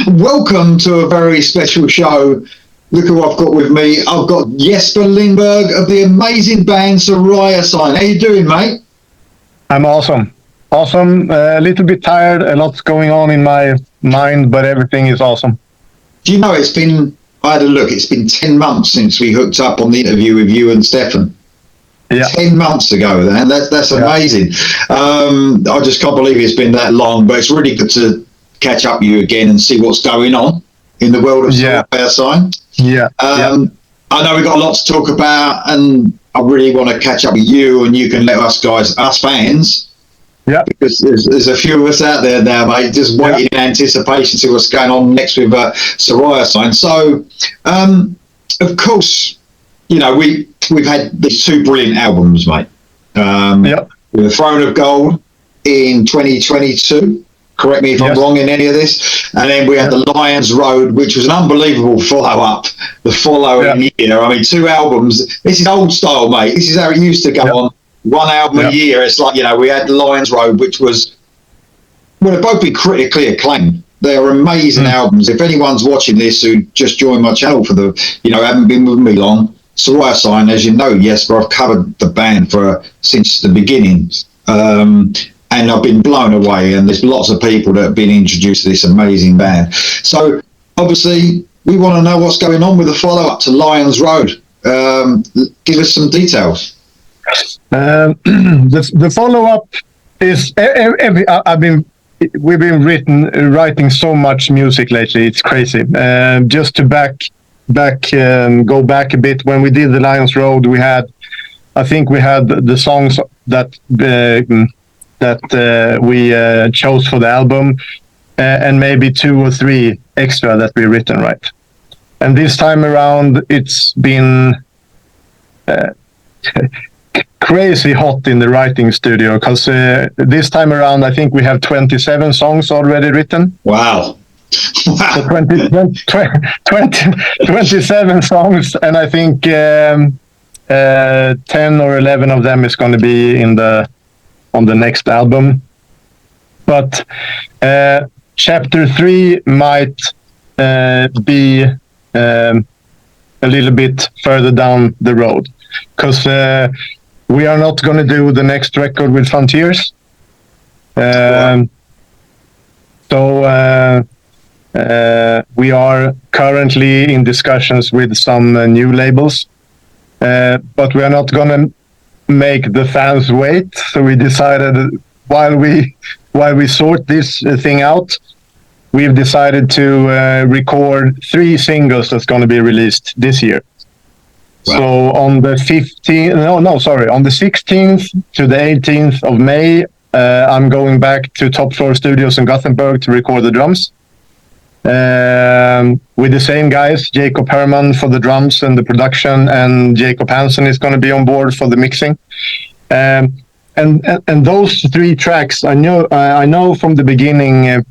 Welcome to a very special show. Look who I've got with me. I've got Jesper Lindbergh of the amazing band Sarayasign. How you doing, mate? I'm awesome. Awesome. A little bit tired. A lot's going on in my mind, but everything is awesome. Do you know I had a look, it's been 10 months since we hooked up on the interview with you and Stefan. Yeah. 10 months ago, then. That's amazing. I just can't believe it's been that long, but it's really good to catch up with you again and see what's going on in the world of Sarayasign. Yeah. I know we've got a lot to talk about, and I really want to catch up with you, and you can let us fans, because there's a few of us out there now, mate, just waiting in anticipation to see what's going on next with Sarayasign. So, of course, you know, we've had these two brilliant albums, mate. With The Throne of Gold in 2022. Correct me if I'm wrong in any of this. And then we had The Lion's Road, which was an unbelievable follow-up the following year. I mean, two albums. This is old style, mate. This is how it used to go on. One album a year. It's like, you know, we had The Lion's Road, which was, well, they've both been critically acclaimed. They are amazing albums. If anyone's watching this who just joined my channel for haven't been with me long, Sarayasign, as you know, Jesper, I've covered the band since the beginning. And I've been blown away, and there's lots of people that have been introduced to this amazing band. So, obviously, we want to know what's going on with the follow-up to Lion's Road. Give us some details. The follow-up is we've been writing so much music lately. It's crazy. Just to go back a bit, when we did the Lion's Road, I think we had the songs that we chose for the album, and maybe 2 or 3 extra that we written, right? And this time around, it's been crazy hot in the writing studio, because this time around, I think we have 27 songs already written. Wow. So 27 songs, and I think 10 or 11 of them is going to be on the next album. But chapter 3 might be a little bit further down the road, because we are not going to do the next record with Frontiers. So we are currently in discussions with some new labels, but we are not going to make the fans wait. So we decided, while we sort this thing out, we've decided to record 3 singles that's going to be released this year. Wow. So on the 16th to the 18th of May, I'm going back to Top Floor Studios in Gothenburg to record the drums. With the same guys, Jacob Herman for the drums and the production, and Jacob Hansen is going to be on board for the mixing. And those 3 tracks, I know from the beginning,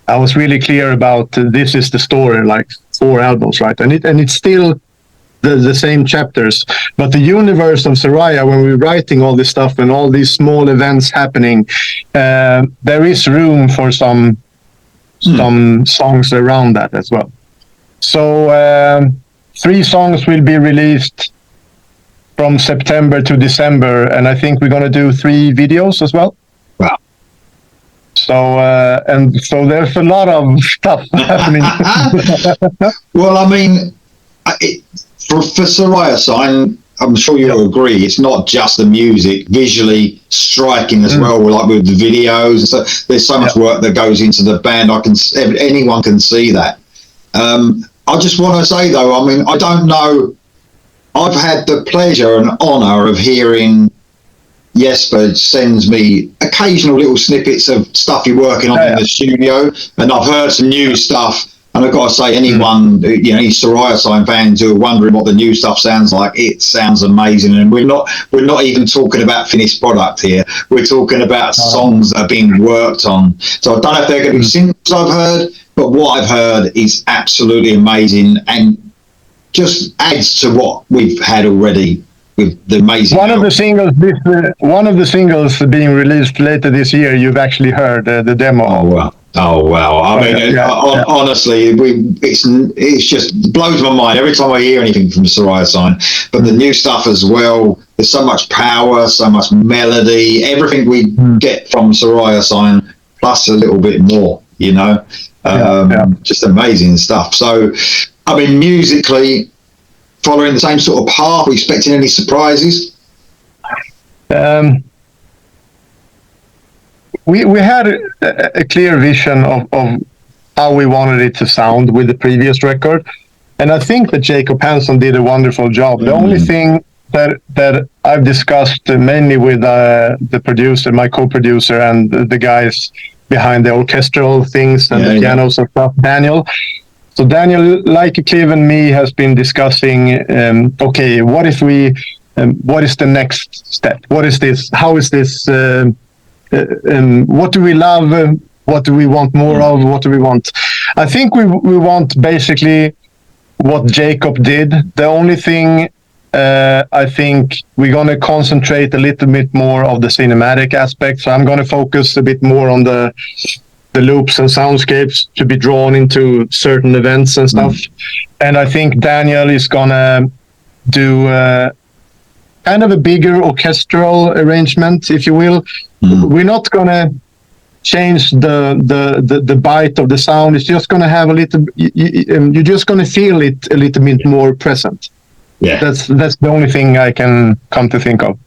I was really clear about this is the story, like 4 albums, right? And it's still the same chapters, but the universe of Saraya, when we're writing all this stuff and all these small events happening, there is room for some songs around that as well. So 3 songs will be released from September to December, and I think we're going to do 3 videos as well. Wow. So there's a lot of stuff happening. Well, I mean, for Sarayasign, I'm sure you'll agree, it's not just the music, visually striking as well, like with the videos. So there's so much work that goes into the band. Anyone can see that. I just want to say, though, I mean, I don't know. I've had the pleasure and honour of hearing Jesper sends me occasional little snippets of stuff you're working on in the studio, and I've heard some new stuff. And I've got to say, anyone, any Sarayasign fans who are wondering what the new stuff sounds like, it sounds amazing. And we're not even talking about finished product here. We're talking about songs that are being worked on. So I don't know if they're going to be singles I've heard, but what I've heard is absolutely amazing and just adds to what we've had already with the amazing. One of the singles being released later this year, you've actually heard the demo. Oh, wow. Oh wow! I mean, honestly, it's just blows my mind every time I hear anything from Sarayasign. But the new stuff as well. There's so much power, so much melody. Everything we get from Sarayasign, plus a little bit more. You know, just amazing stuff. So, I mean, musically, following the same sort of path. Are we expecting any surprises? We had a clear vision of how we wanted it to sound with the previous record, and I think that Jacob Hansen did a wonderful job. The only thing that I've discussed mainly with the producer, my co-producer, and the guys behind the orchestral things and the pianos and stuff, Daniel. So Daniel, like Clive and me, has been discussing, okay, what if we, what is the next step? What is this? How is this? What do we love? What do we want more of? What do we want? I think we want basically what Jacob did. The only thing I think we're going to concentrate a little bit more of the cinematic aspect. So I'm going to focus a bit more on the loops and soundscapes to be drawn into certain events and stuff. And I think Daniel is going to do kind of a bigger orchestral arrangement, if you will. We're not going to change the bite of the sound. It's just going to have a little. You're just going to feel it a little bit more present. Yeah, that's the only thing I can come to think of.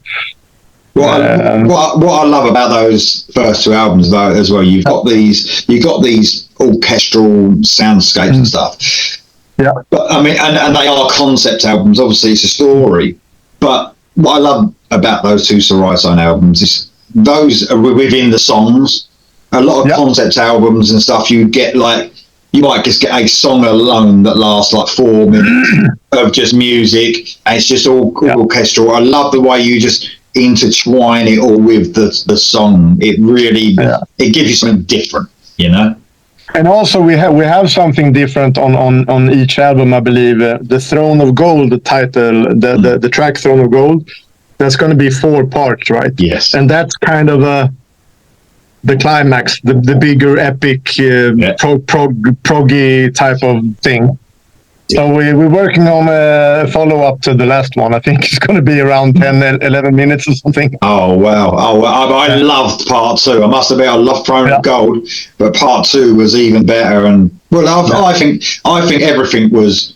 What I love about those first two albums, though, as well, you've got these orchestral soundscapes and stuff. Yeah, but I mean, and they are concept albums. Obviously, it's a story. But what I love about those two Sarayasign albums is those are within the songs. A lot of concept albums and stuff, you might just get a song alone that lasts like 4 minutes of just music, and it's just all orchestral. I love the way you just intertwine it all with the song. It really it gives you something different, you know. And also we have something different on each album, I believe. The Throne of Gold, the title, the track Throne of Gold, that's going to be 4 parts, right? Yes. And that's kind of the climax, the bigger epic proggy type of thing. So we're working on a follow-up to the last one. I think it's going to be around 10, 11 minutes or something. Oh, wow. I loved part 2. I must admit, I loved Throne of Gold, but part 2 was even better. And I think everything was,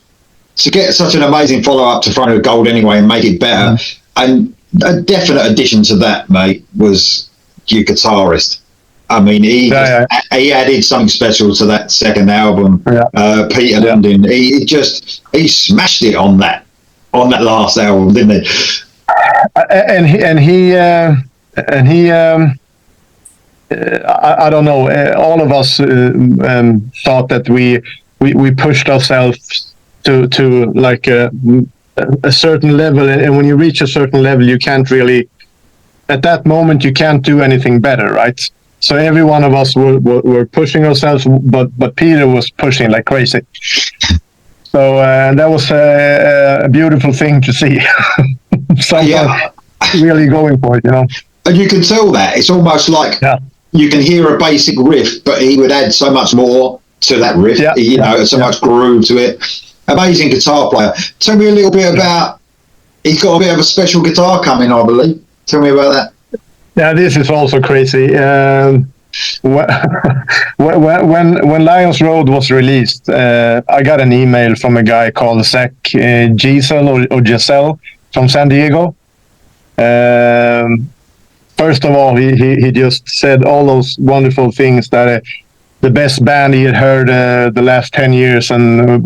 to get such an amazing follow-up to Throne of Gold anyway and make it better. And a definite addition to that, mate, was your guitarist. I mean, he added something special to that second album. Peter Lundin, he smashed it on that last album, didn't he? I don't know. All of us thought that we pushed ourselves to like a certain level, and when you reach a certain level, you can't really. At that moment, you can't do anything better, right? So every one of us were pushing ourselves, but Peter was pushing like crazy. So that was a beautiful thing to see. Someone really going for it, you know. And you can tell that. It's almost like you can hear a basic riff, but he would add so much more to that riff, so much groove to it. Amazing guitar player. Tell me a little bit about, he's got a bit of a special guitar coming, I believe. Tell me about that. Yeah, this is also crazy. When Lions Road was released, I got an email from a guy called Zach Giselle or Giselle from San Diego. First of all, he just said all those wonderful things that the best band he had heard the last 10 years, and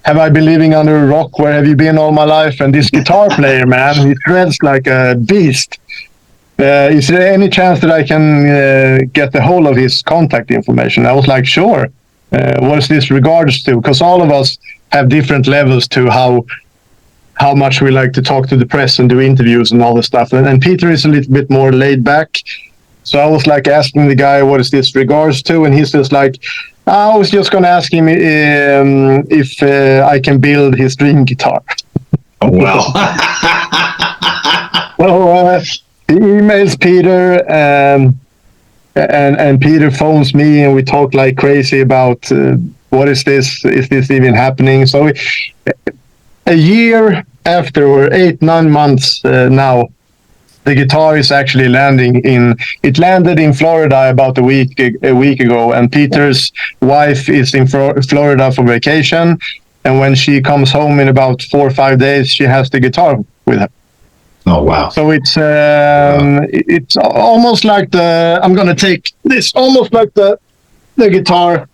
have I been living under a rock? Where have you been all my life? And this guitar player, man, he shreds like a beast. Is there any chance that I can get the whole of his contact information? I was like, sure. What is this regards to? Because all of us have different levels to how much we like to talk to the press and do interviews and all this stuff. And Peter is a little bit more laid back. So I was like asking the guy, what is this regards to? And he's just like, I was just going to ask him if I can build his dream guitar. Oh, wow. So he emails Peter, and and Peter phones me, and we talk like crazy about what is this? Is this even happening? So a year after, or 8-9 months now, the guitar is actually landing in. It landed in Florida about a week ago, and Peter's wife is in Florida for vacation. And when she comes home in about 4 or 5 days, she has the guitar with her. Oh wow! So it's almost like I'm gonna take this, almost like the guitar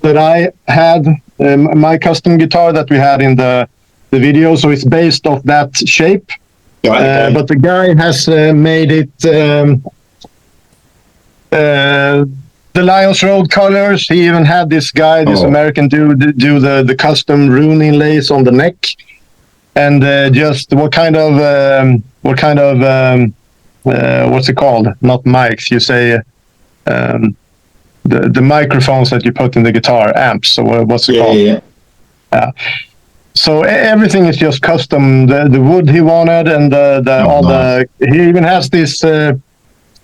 that I had, my custom guitar that we had in the video. So it's based off that shape, Right. but the guy has made it the Lions Road colors. He even had this guy, this American dude, do the custom rune inlays on the neck, and just what kind of what's it called? Not mics. You say the microphones that you put in the guitar, amps. So what's it called? Yeah. So everything is just custom. The wood he wanted, and he even has this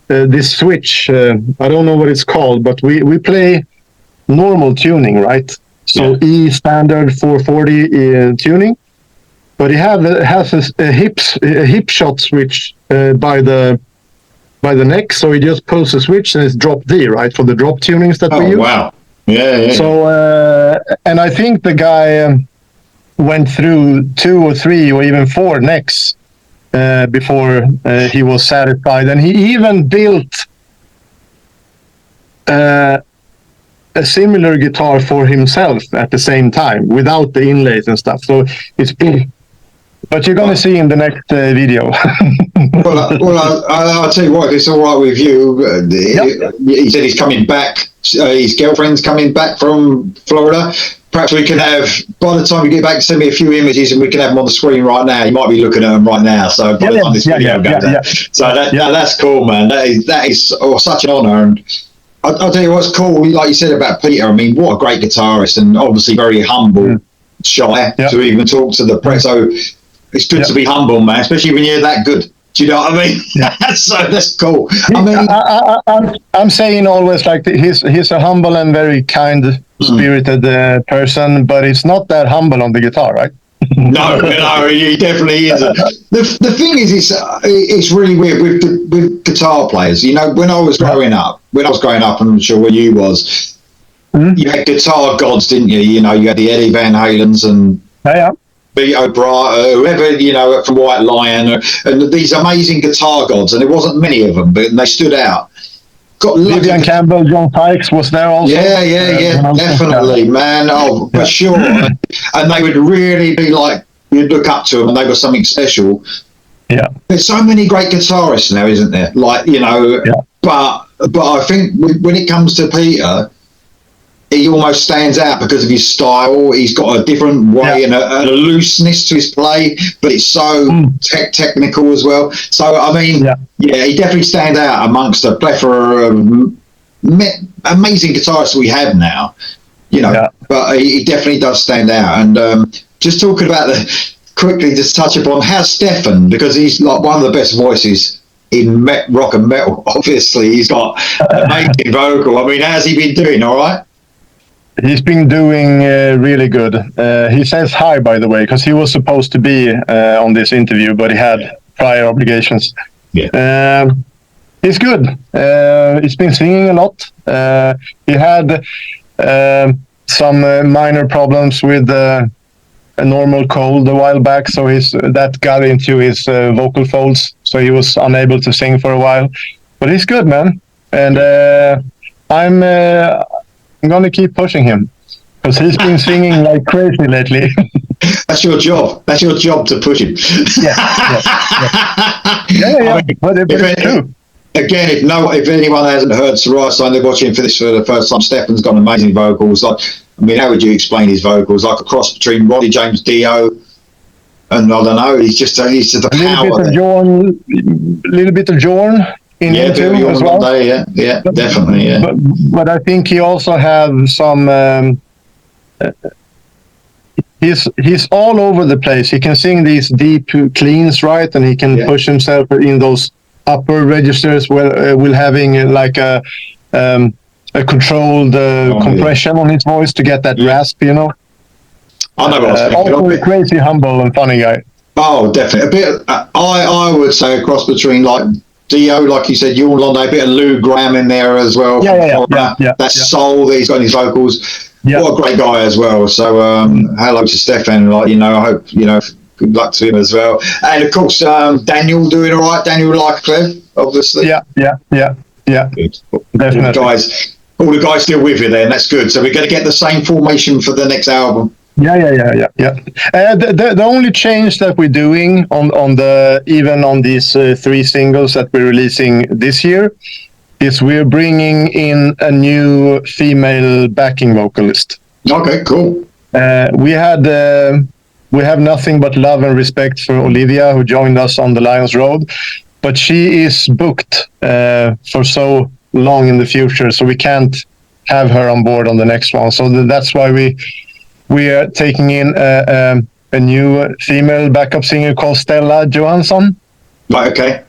this switch. I don't know what it's called, but we play normal tuning, right? So E standard 440 tuning, but he has a hip shot switch by the neck. So he just pulls a switch and it's drop D, right, for the drop tunings that we use. Wow! Yeah. So and I think the guy went through 2 or 3 or even 4 necks before he was satisfied, and he even built a similar guitar for himself at the same time without the inlays and stuff. So it's big, but you're gonna see in the next video. I'll tell you what. If it's all right with you, he said he's coming back. His girlfriend's coming back from Florida. Perhaps we can have, by the time you get back, send me a few images and we can have them on the screen right now. You might be looking at them right now. So by the time this video goes out. So that's cool, man. That is such an honour. And I'll tell you what's cool, like you said about Peter. I mean, what a great guitarist, and obviously very humble, shy to even talk to the press. So it's good to be humble, man, especially when you're that good. Do you know what I mean? So that's cool. I mean, I'm saying always like he's a humble and very kind-spirited person, but it's not that humble on the guitar, right? No, he definitely isn't. The thing is, it's really weird with guitar players. You know, when I was growing up, I'm sure where you was, you had guitar gods, didn't you? You know, you had the Eddie Van Halens and Beat O'Brien, whoever, you know, from White Lion, and these amazing guitar gods, and there wasn't many of them, but they stood out. Got Vivian Campbell, John Pikes was there also. Yeah, definitely, man. Oh, for sure. And they would really be like, you'd look up to them, and they were something special. Yeah. There's so many great guitarists now, isn't there? Like, you know, but I think when it comes to Peter, he almost stands out because of his style. He's got a different way and a looseness to his play, but it's so technical as well. So, I mean, he definitely stands out amongst a plethora of amazing guitarists we have now, you know, but he definitely does stand out. And just talking about quickly, just touch upon how's Stefan, because he's like one of the best voices in rock and metal. Obviously, he's got an amazing vocal. I mean, how's he been doing? All right? He's been doing really good. He says hi, by the way, because he was supposed to be on this interview, but he had prior obligations. Yeah. He's good. He's been singing a lot. He had some minor problems with a normal cold a while back, so that got into his vocal folds, so he was unable to sing for a while. But he's good, man. And I'm going to keep pushing him because he's been singing like crazy lately. That's your job. That's your job to push him. Yeah. I mean, but it's true. Again, if anyone hasn't heard Sarayasign, they're watching for the first time. Stefan's got amazing vocals. Like, I mean, how would you explain his vocals? Like a cross between Ronnie James Dio and I don't know. He's just the power. A little bit of Jorn. As well. Definitely. But I think he also has some. He's all over the place. He can sing these deep cleans, right, and he can push himself in those upper registers while having like a a controlled compression on his voice to get that rasp, you know. I know what I was thinking. Also a crazy, humble, and funny guy. Oh, definitely. A bit. I would say a cross between like Dio, like you said, Jorn London, a bit of Lou Graham in there as well. That soul that he's got in his vocals. Yeah. What a great guy as well. So hello to Stefan. Like, you know, I hope, you know, good luck to him as well. And of course, Daniel doing all right. Daniel Lycliffe, obviously. Yeah. Good. Definitely. All the guys still with you then. That's good. So we're going to get the same formation for the next album. Yeah. The only change that we're doing on these 3 singles that we're releasing this year is we're bringing in a new female backing vocalist. Okay, cool. We have nothing but love and respect for Olivia, who joined us on the Lions Road, but she is booked for so long in the future, so we can't have her on board on the next one. So that's why we are taking in a new female backup singer called Stella Johansson. Right, okay.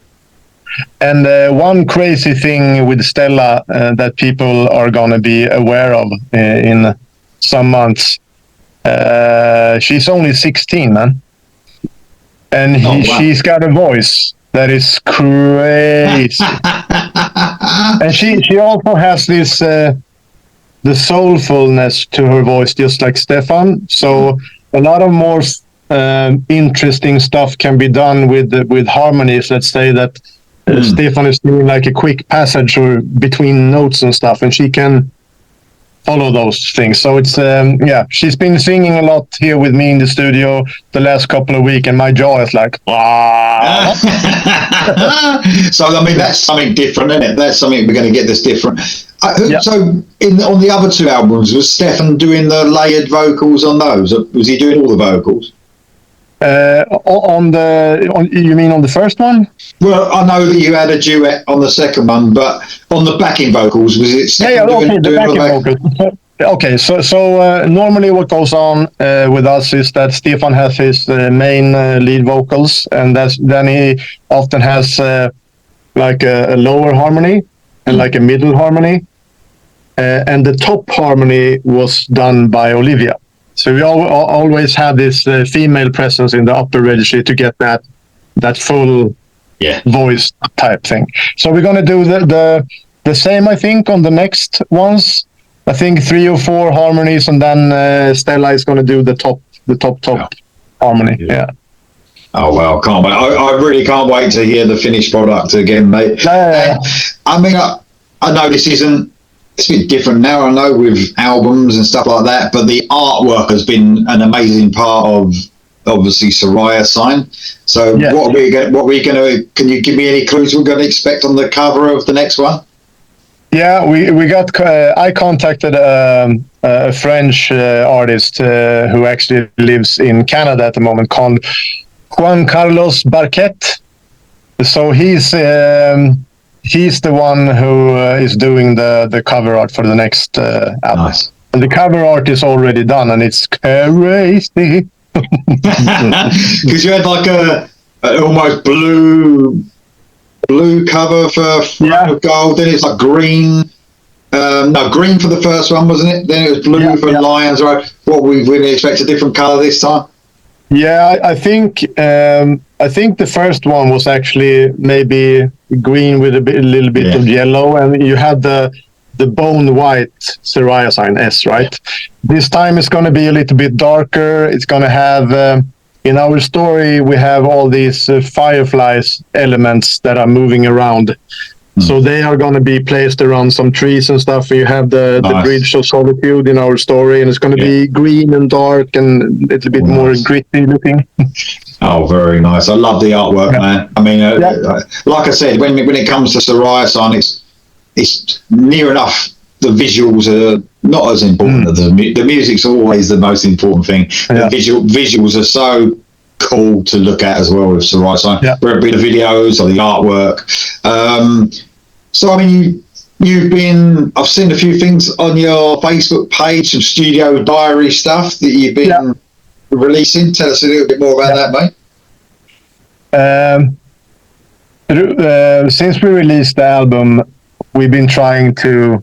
And one crazy thing with Stella that people are going to be aware of in some months, she's only 16, man. And she's got a voice that is crazy. And she also has this... the soulfulness to her voice, just like Stefan. So a lot of more interesting stuff can be done with harmonies. Let's say that Stefan is doing like a quick passage or between notes and stuff, and she can follow those things. So it's she's been singing a lot here with me in the studio the last couple of weeks, and my jaw is like, wow. So I mean, that's something different, isn't it? That's something we're going to get this different. So on the other 2 albums, was Stefan doing the layered vocals on those? Or was he doing all the vocals? You mean on the first one? Well, I know that you had a duet on the second one, but on the backing vocals, was it Stefan doing the backing vocals? Okay, so normally what goes on with us is that Stefan has his main lead vocals, and then he often has like a lower harmony and like a middle harmony. And the top harmony was done by Olivia. So we always have this female presence in the upper registry to get that full voice type thing. So we're going to do the same, I think, on the next ones. I think 3 or 4 harmonies, and then Stella is going to do the top harmony. Yeah. Oh, well, can't wait. I really can't wait to hear the finished product again, mate. I mean, I know it's a bit different now, I know, with albums and stuff like that, but the artwork has been an amazing part of, obviously, Sarayasign. So what are we going to, can you give me any clues we're going to expect on the cover of the next one? Yeah, we got, I contacted a French artist who actually lives in Canada at the moment, called Juan Carlos Barquet. So he's the one who is doing the cover art for the next album. Nice. And the cover art is already done, and it's crazy. Because you had like a almost blue cover for gold, then it's like green. Green for the first one, wasn't it? Then it was blue for Lions, right? What we really expect a different color this time? Yeah, I think the first one was actually maybe green with a little bit of yellow, and you had the bone white Sarayasign S, right? This time it's going to be a little bit darker. It's going to have in our story we have all these fireflies elements that are moving around. So they are going to be placed around some trees and stuff. You have the Bridge of Solitude in our story, and it's going to be green and dark and a little bit more gritty looking. Oh, very nice. I love the artwork, man. I mean, like I said, when it comes to Sarayasign, it's near enough. The visuals are not as important. The music's always the most important thing. The visuals are so cool to look at as well with Sarayasign. Whether it be the videos or the artwork. So I mean, I've seen a few things on your Facebook page, some studio diary stuff that you've been releasing. Tell us a little bit more about that, mate. Since we released the album we've been trying to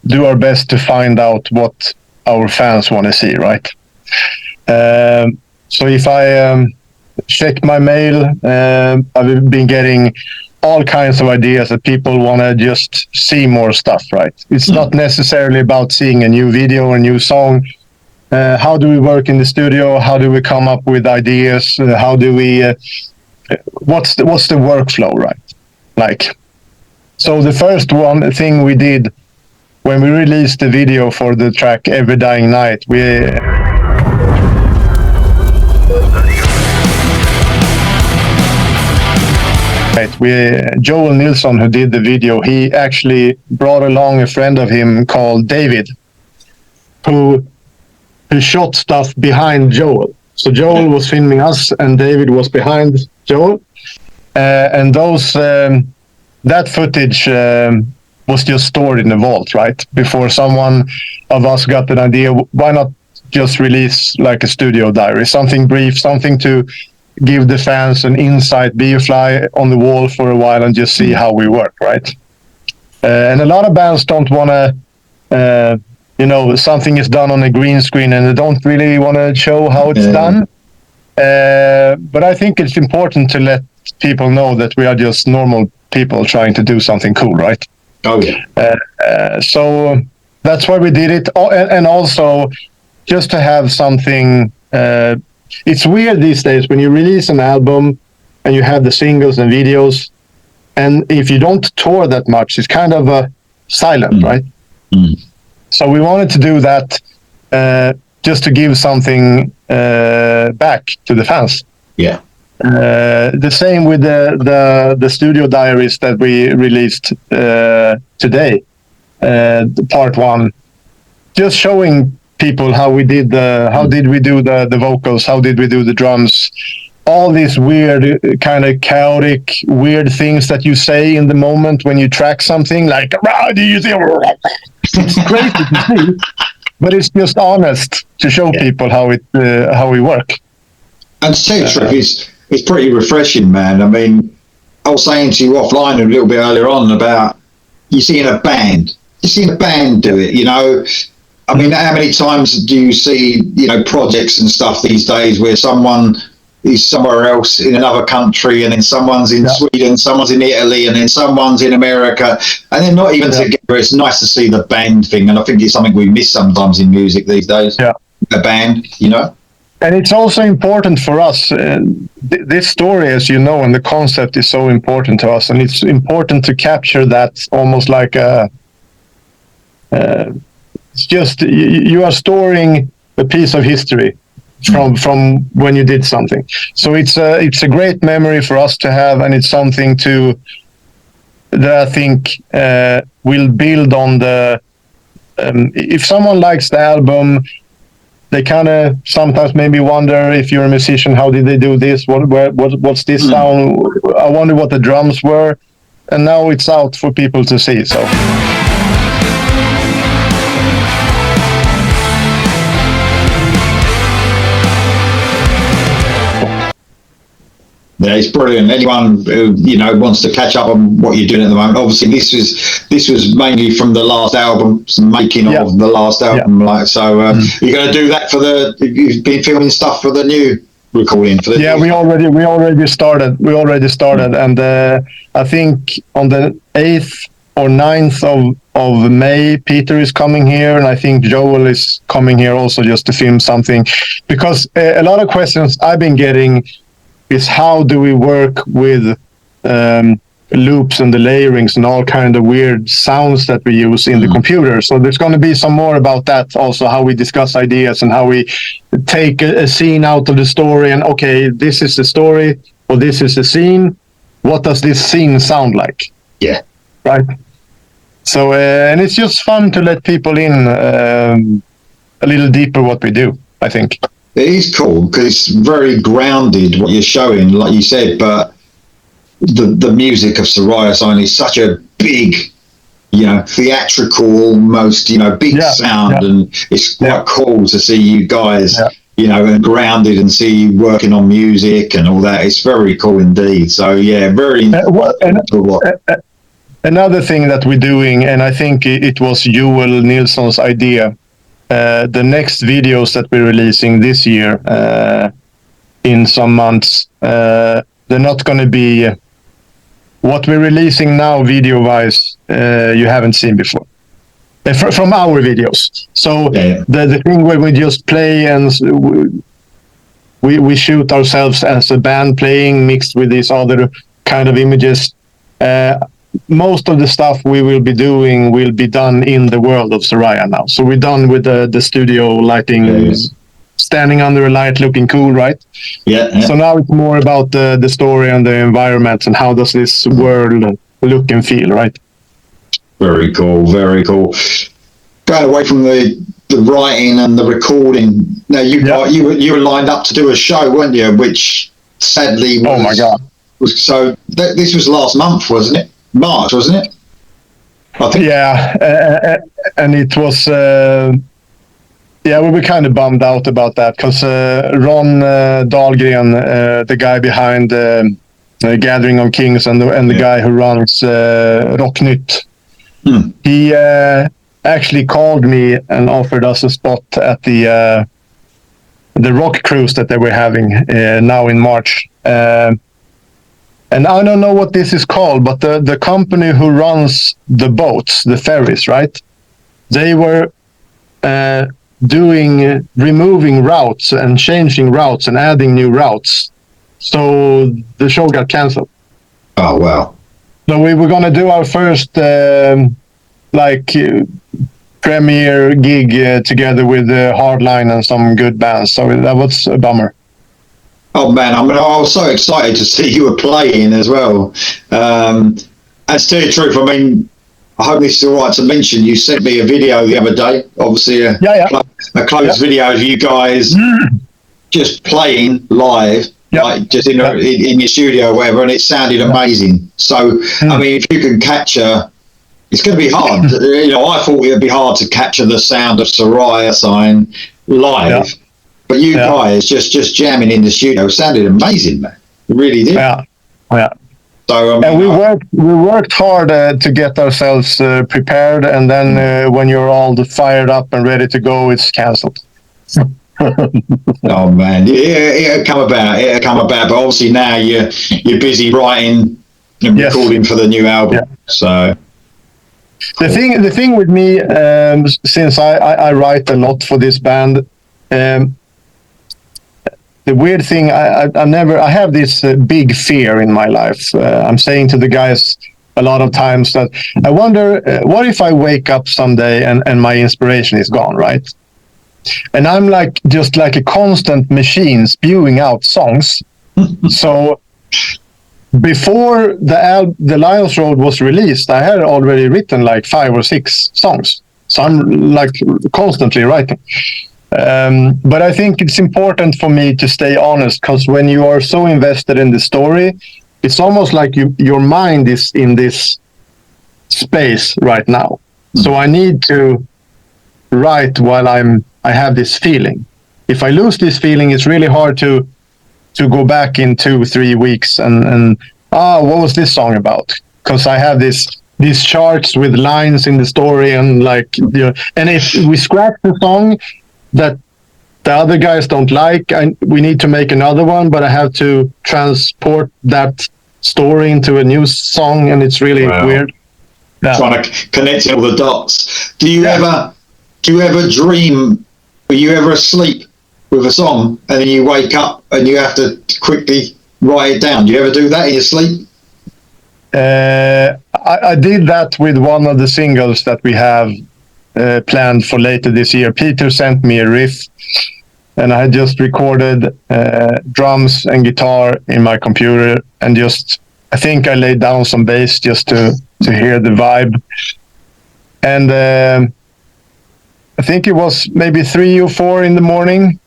do our best to find out what our fans want to see, right? So if I check my mail, I've been getting all kinds of ideas that people want to just see more stuff, right? It's not necessarily about seeing a new video or a new song. How do we work in the studio? How do we come up with ideas? How do we? What's the workflow, right? Like, so the first thing we did when we released the video for the track "Every Dying Night," Joel Nilsson, who did the video, he actually brought along a friend of him called David, who shot stuff behind Joel. So Joel was filming us, and David was behind Joel, and that footage was just stored in the vault, right? Before someone of us got an idea, why not just release like a studio diary, something brief, something to give the fans an insight, be a fly on the wall for a while and just see how we work, right? And a lot of bands don't want to, something is done on a green screen and they don't really want to show how it's done. But I think it's important to let people know that we are just normal people trying to do something cool, right? Oh, yeah. So that's why we did it. And also just to have something... it's weird these days when you release an album and you have the singles and videos, and if you don't tour that much, it's kind of silent, right? So we wanted to do that just to give something back to the fans. Yeah. The same with the studio diaries that we released today, part 1, just showing people how we did how did we do the vocals, how did we do the drums, all these weird kind of chaotic weird things that you say in the moment when you track something, like do you think it's crazy to see, but it's just honest to show people how we work. And to tell you the truth, it's pretty refreshing, man. I mean, I was saying to you offline a little bit earlier on about you're seeing a band do it, I mean, how many times do you see, projects and stuff these days where someone is somewhere else in another country, and then someone's in Sweden, someone's in Italy, and then someone's in America, and they're not even together. It's nice to see the band thing, and I think it's something we miss sometimes in music these days. Yeah, a band, And it's also important for us. This story, as you know, and the concept is so important to us, and it's important to capture that almost like a. It's just you are storing a piece of history from when you did something. So it's a great memory for us to have, and it's something that I think will build on the. If someone likes the album, they kind of sometimes maybe wonder, if you're a musician, how did they do this? What's this sound? I wonder what the drums were, and now it's out for people to see. So. Yeah, it's brilliant. Anyone who wants to catch up on what you're doing at the moment. Obviously, this was mainly from the last album, making of the last album. You're going to do that you've been filming stuff for the new recording. We already started. And I think on the 8th or 9th of May, Peter is coming here, and I think Joel is coming here also just to film something, because a lot of questions I've been getting is how do we work with loops and the layerings and all kind of weird sounds that we use in the computer. So there's going to be some more about that also, how we discuss ideas and how we take a scene out of the story and, okay, this is the story or this is the scene. What does this scene sound like? Yeah. Right. So, and it's just fun to let people in a little deeper what we do, I think. It is cool because it's very grounded what you're showing, like you said, but the music of Sarayasign is such a big, theatrical almost, big sound, and it's quite cool to see you guys, and grounded and see you working on music and all that. It's very cool indeed. So, very another thing that we're doing, and I think it was Joel Nilsson's idea. The next videos that we're releasing this year, in some months, they're not going to be what we're releasing now video-wise. You haven't seen before from our videos. So the thing where we just play and we shoot ourselves as a band playing mixed with these other kind of images. Most of the stuff we will be doing will be done in the world of Saraya now. So we're done with the studio lighting, standing under a light looking cool, right? Yeah. So now it's more about the story and the environment and how does this world look and feel, right? Very cool, very cool. Going away from the writing and the recording, now you were lined up to do a show, weren't you? Which sadly was, oh my God. This was last month, wasn't it? March, wasn't it? I think. Yeah, and it was. We were kind of bummed out about that because Ron Dahlgren, the guy behind Gathering of Kings and the guy who runs Rocknytt, he actually called me and offered us a spot at the rock cruise that they were having now in March. And I don't know what this is called, but the company who runs the boats, the ferries, right? They were removing routes and changing routes and adding new routes. So the show got canceled. Oh, wow. So we were going to do our first premiere gig together with Hardline and some good bands. So that was a bummer. Oh man, I was so excited to see you were playing as well. And to tell you the truth, I hope it's all right to mention, you sent me a video the other day, obviously a close video of you guys just playing live, like just in your studio or whatever, and it sounded amazing. So, if you can capture, it's going to be hard. I thought it would be hard to capture the sound of Sarayasign live. Yeah. But you guys just jamming in the studio sounded amazing, man. It really did. Yeah. So and we worked hard to get ourselves prepared, and then when you're all fired up and ready to go, it's cancelled. Oh man, it'll come about. But obviously now you're busy writing and recording for the new album. Yeah. So the thing with me, since I write a lot for this band. The weird thing, I have this big fear in my life. I'm saying to the guys a lot of times that I wonder, what if I wake up someday and my inspiration is gone, right? And I'm just like a constant machine spewing out songs. So before the Lions Road was released, I had already written 5 or 6 songs. So I'm constantly writing. But I think it's important for me to stay honest, because when you are so invested in the story, it's almost like your mind is in this space right now. So I need to write while I have this feeling. If I lose this feeling, it's really hard to go back in 2-3 weeks and what was this song about? Because I have these charts with lines in the story and and if we scratch the song that the other guys don't like, we need to make another one, but I have to transport that story into a new song, and it's really weird. Yeah. Trying to connect all the dots. Do you ever dream? Are you ever asleep with a song and then you wake up and you have to quickly write it down? Do you ever do that in your sleep? I did that with one of the singles that we have planned for later this year. Peter sent me a riff, and I had just recorded drums and guitar in my computer, and I think I laid down some bass just to hear the vibe. And I think it was maybe 3 or 4 in the morning,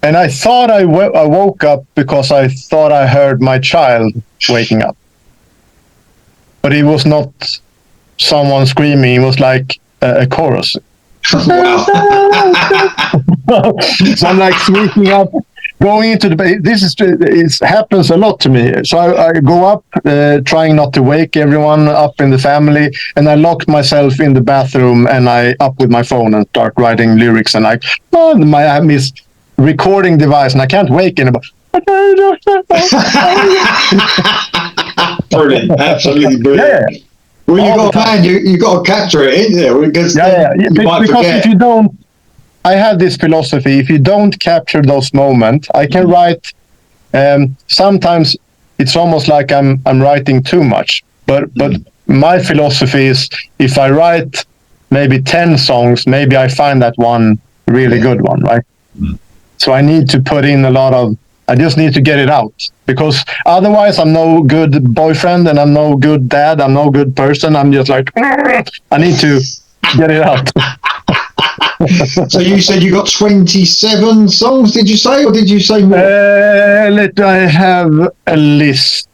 and I thought I woke up because I thought I heard my child waking up, but it was not someone screaming. It was like a chorus. Wow. So I'm sweeping up going into it happens a lot to me. So I go up, trying not to wake everyone up in the family, and I lock myself in the bathroom, and I up with my phone and start writing lyrics, and I have this recording device, and I can't wake anybody. Brilliant, absolutely brilliant. Yeah. Well, you got to capture it, isn't it? Because because if you don't, I have this philosophy: if you don't capture those moments, I can write. Sometimes it's almost like I'm writing too much. But my philosophy is, if I write maybe 10 songs, maybe I find that one really good one, right? So I need to put in a lot of. I just need to get it out, because otherwise I'm no good boyfriend, and I'm no good dad. I'm no good person. I'm just like, I need to get it out. So you said you got 27 songs, did you say, or did you say more? I have a list.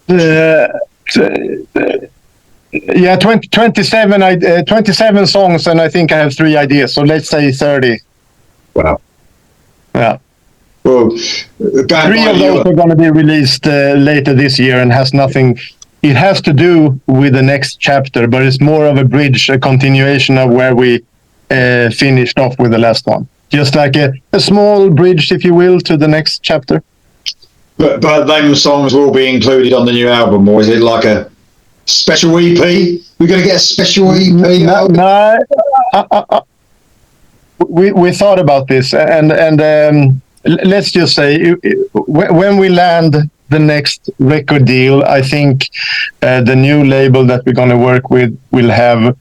27. 27 songs, and I think I have 3 ideas. So let's say 30. Wow. Yeah. Well, 3 of those are going to be released later this year, and has nothing. It has to do with the next chapter, but it's more of a bridge, a continuation of where we finished off with the last one. Just like a small bridge, if you will, to the next chapter. But them songs will be included on the new album, or is it like a special EP? We're going to get a special EP. No, we thought about this, and let's just say, when we land the next record deal, I think the new label that we're going to work with will have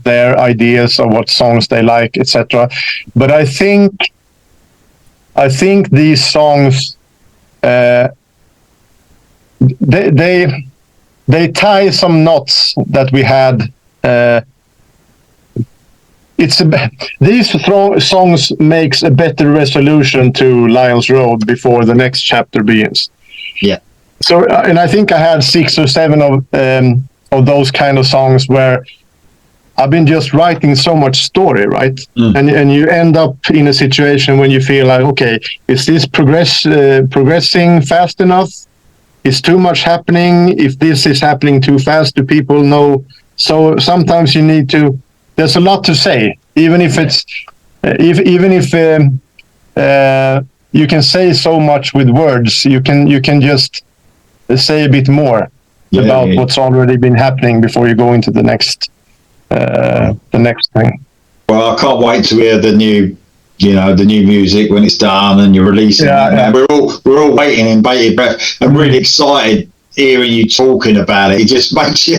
their ideas of what songs they like, etc. But I think these songs they tie some knots that we had. These songs makes a better resolution to Lions Road before the next chapter begins. Yeah. So, and I think I had 6 or 7 of those kind of songs where I've been just writing so much story, right? And you end up in a situation when you feel like, okay, is this progressing fast enough? Is too much happening? If this is happening too fast, do people know? So sometimes you need to. There's a lot to say, even if it's even if you can say so much with words, you can just say a bit more about what's already been happening before you go into the next thing. Well, I can't wait to hear the new music when it's done and you're releasing it. Yeah. We're all waiting in bated breath. I'm really excited hearing you talking about it. It just makes you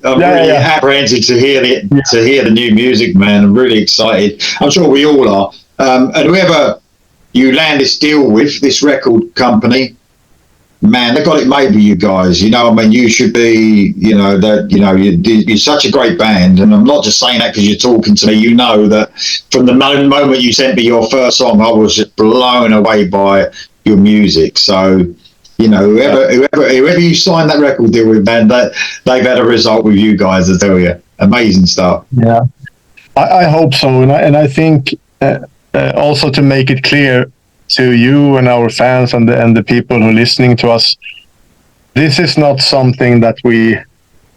really apprehensive to hear the new music, man. I'm really excited. I'm sure we all are. And whoever you land this deal with, this record company, man, they got it made with you guys. I mean, you should be, you're such a great band. And I'm not just saying that because you're talking to me. You know that from the moment you sent me your first song, I was just blown away by your music. So, whoever you signed that record deal with, man, they've had a result with you guys, I tell you. Amazing stuff. Yeah, I hope so. And I think also to make it clear to you and our fans and the people who are listening to us, this is not something that we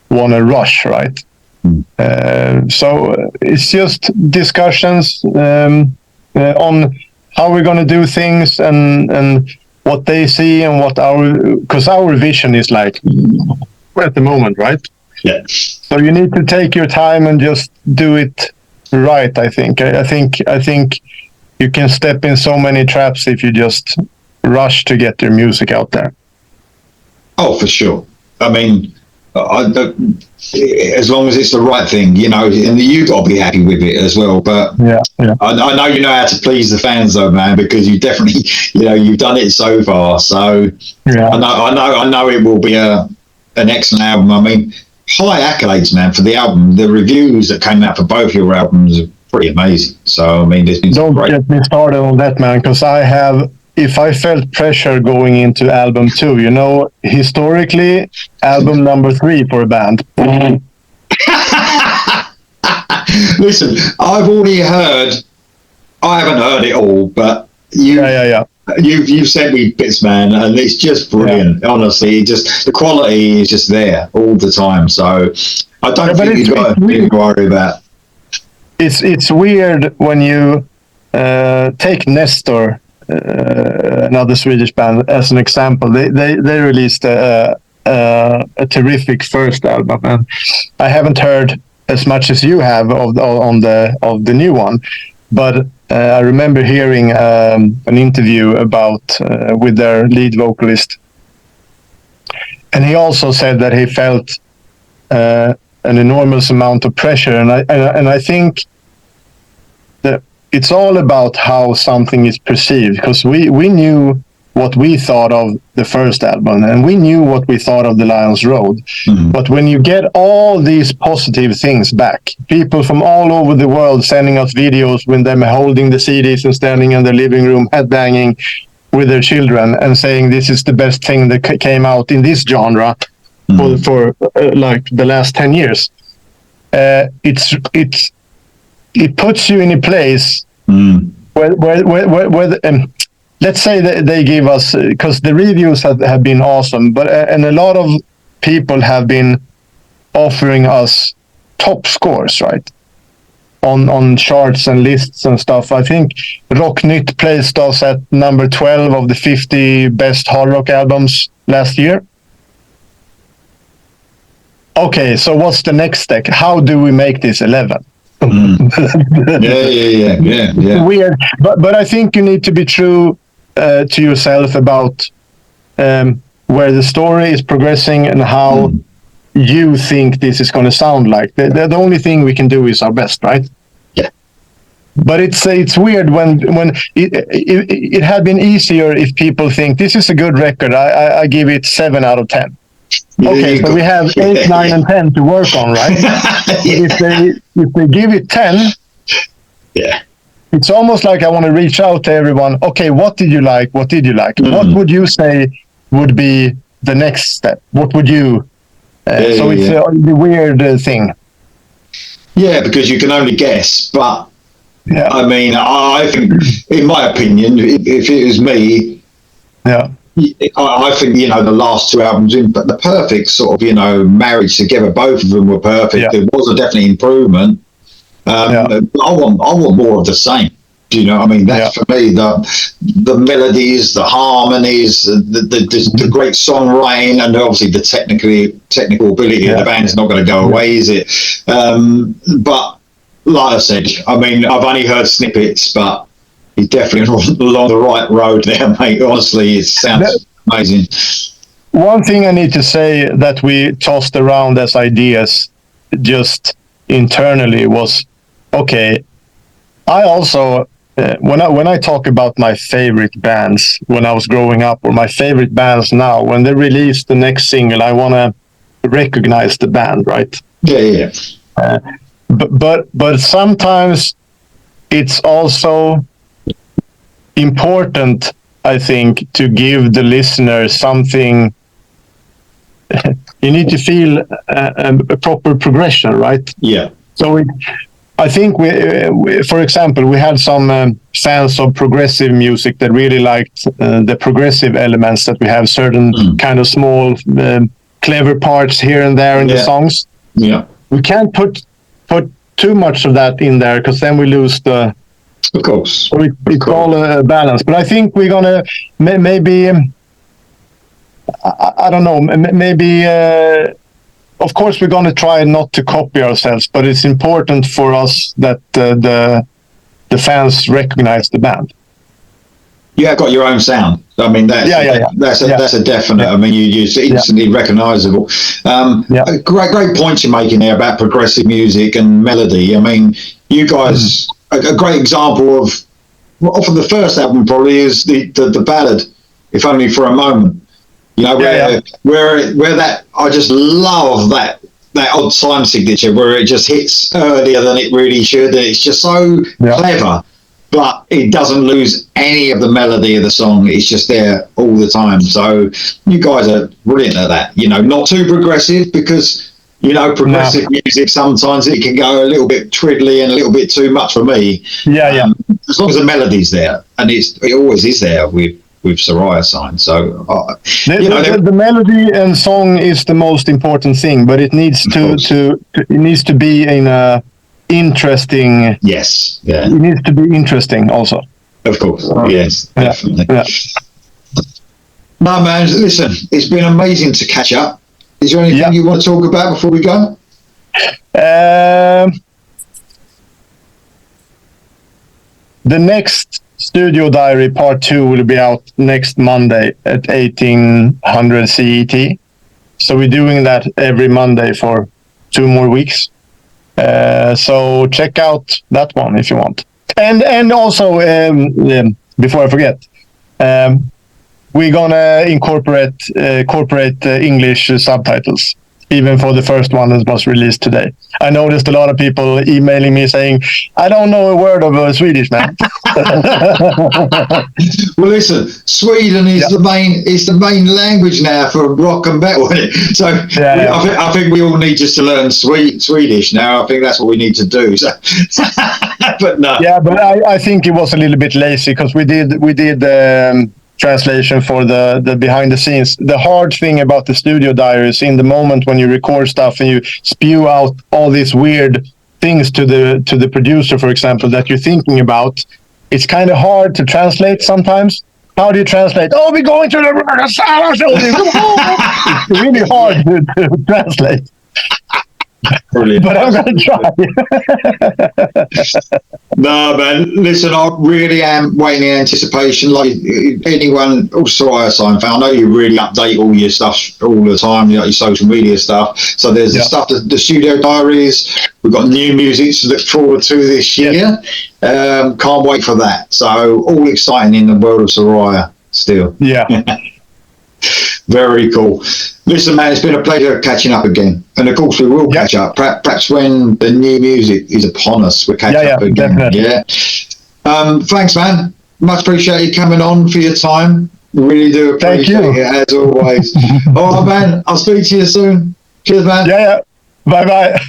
want to rush, right? So it's just discussions on how we're going to do things and what they see and because our vision is like at the moment, right? Yeah. So you need to take your time and just do it right. I think you can step in so many traps if you just rush to get your music out there. Oh, for sure. I mean, as long as it's the right thing, and you got to be happy with it as well. But I know you know how to please the fans, though, man, because you definitely, you've done it so far. So I know it will be an excellent album. I mean, high accolades, man, for the album. The reviews that came out for both your albums are pretty amazing. So I mean, there's been don't get me started on that, man, because if I felt pressure going into album 2, historically, album number 3 for a band. Listen, I haven't heard it all, but You've sent me bits, man, and it's just brilliant. Honestly, just the quality is just there all the time. So I don't think you've got anything to worry about. It's weird when you take Nestor, another Swedish band, as an example. They released a terrific first album, and I haven't heard as much as you have of the new one, but I remember hearing an interview with their lead vocalist, and he also said that he felt an enormous amount of pressure, and I think that it's all about how something is perceived, because we knew what we thought of the first album, and we knew what we thought of The Lion's Road. Mm-hmm. But when you get all these positive things back, people from all over the world sending us videos with them holding the CDs and standing in their living room, headbanging with their children and saying this is the best thing that came out in this genre for like the last 10 years. It puts you in a place where let's say that they give us, because the reviews have been awesome, and a lot of people have been offering us top scores, right? On charts and lists and stuff. I think Rocknytt placed us at number 12 of the 50 best hard rock albums last year. Okay, so what's the next step? How do we make this 11? Yeah. Weird, but I think you need to be true to yourself about where the story is progressing and how you think this is going to sound like. The only thing we can do is our best, right? Yeah. But it's weird when it had been easier if people think this is a good record. I give it 7 out of 10. Okay, so we have 8, 9, and 10 to work on, right? If they give it 10, yeah. It's almost like I want to reach out to everyone. Okay, what did you like? What did you like? What would you say would be the next step? What would you... it's the weird thing. Yeah, because you can only guess. But, I mean, I think, in my opinion, if it was me... Yeah. I think, the last 2 albums, but the perfect sort of, marriage together, both of them were perfect. There was a definite improvement. I want more of the same. Do you know what I mean? That's for me the melodies, the harmonies, the great songwriting, and obviously the technical ability of the band is not going to go away, is it? But like I said, I mean, I've only heard snippets, but he's definitely along the right road there, mate. Honestly, it sounds amazing. One thing I need to say that we tossed around as ideas just internally was, okay, I also, when I talk about my favorite bands when I was growing up, or my favorite bands now, when they release the next single, I want to recognize the band, right? Yeah. But sometimes it's also important, I think, to give the listener something. You need to feel a proper progression, right? Yeah. So I think we, for example, we had some fans of progressive music that really liked the progressive elements, that we have certain kind of small, clever parts here and there in the songs. Yeah. We can't put too much of that in there, because then we lose the... Of course. So it's all a balance. But I think we're going to maybe... I don't know, maybe... of course, we're going to try not to copy ourselves, but it's important for us that the fans recognize the band. You have got your own sound. I mean, that's a definite. I mean, you're instantly recognisable. Great points you're making there about progressive music and melody. I mean, you guys, a great example of the first album probably is the ballad, "If Only for a Moment." Where that, I just love that odd time signature where it just hits earlier than it really should. It's just so clever, but it doesn't lose any of the melody of the song. It's just there all the time. So you guys are brilliant at that. Not too progressive, because progressive music, sometimes it can go a little bit twiddly and a little bit too much for me. As long as the melody's there, and it always is there with Sarayasign. So the melody and song is the most important thing, but it needs to be in a interesting. Yes, yeah. It needs to be interesting also. Of course, yes, definitely. Yeah. No, man, listen, it's been amazing to catch up. Is there anything you want to talk about before we go? The next Studio Diary Part 2 will be out next Monday at 1800 CET. So we're doing that every Monday for 2 more weeks. So check out that one if you want. And also, before I forget, we're gonna incorporate corporate English subtitles, even for the first one that was released today. I noticed a lot of people emailing me saying, "I don't know a word of Swedish, man." Well, listen, Sweden is the main language now for rock and metal. So I think we all need just to learn Swedish now. I think that's what we need to do. So, but no. Yeah, but I think it was a little bit lazy because we did translation for the behind the scenes. The hard thing about the studio diaries, in the moment when you record stuff and you spew out all these weird things to the producer, for example, that you're thinking about, it's kind of hard to translate sometimes. How do you translate? Oh, we're going to the it's really hard to translate. Brilliant. But I'm going to try. No, man. Listen, I really am waiting in anticipation. Like anyone, Sarayasign fan, I know you really update all your stuff all the time, like your social media stuff. So there's the stuff, the studio diaries. We've got new music to look forward to this year. Can't wait for that. So all exciting in the world of Saraya still. Yeah. Very cool. Listen, man, it's been a pleasure catching up again. And of course, we will catch up. Perhaps when the new music is upon us, we'll catch up again. Definitely. Yeah. Thanks, man. Much appreciated coming on for your time. Really do appreciate it, as always. All right, man. I'll speak to you soon. Cheers, man. Yeah. Bye-bye.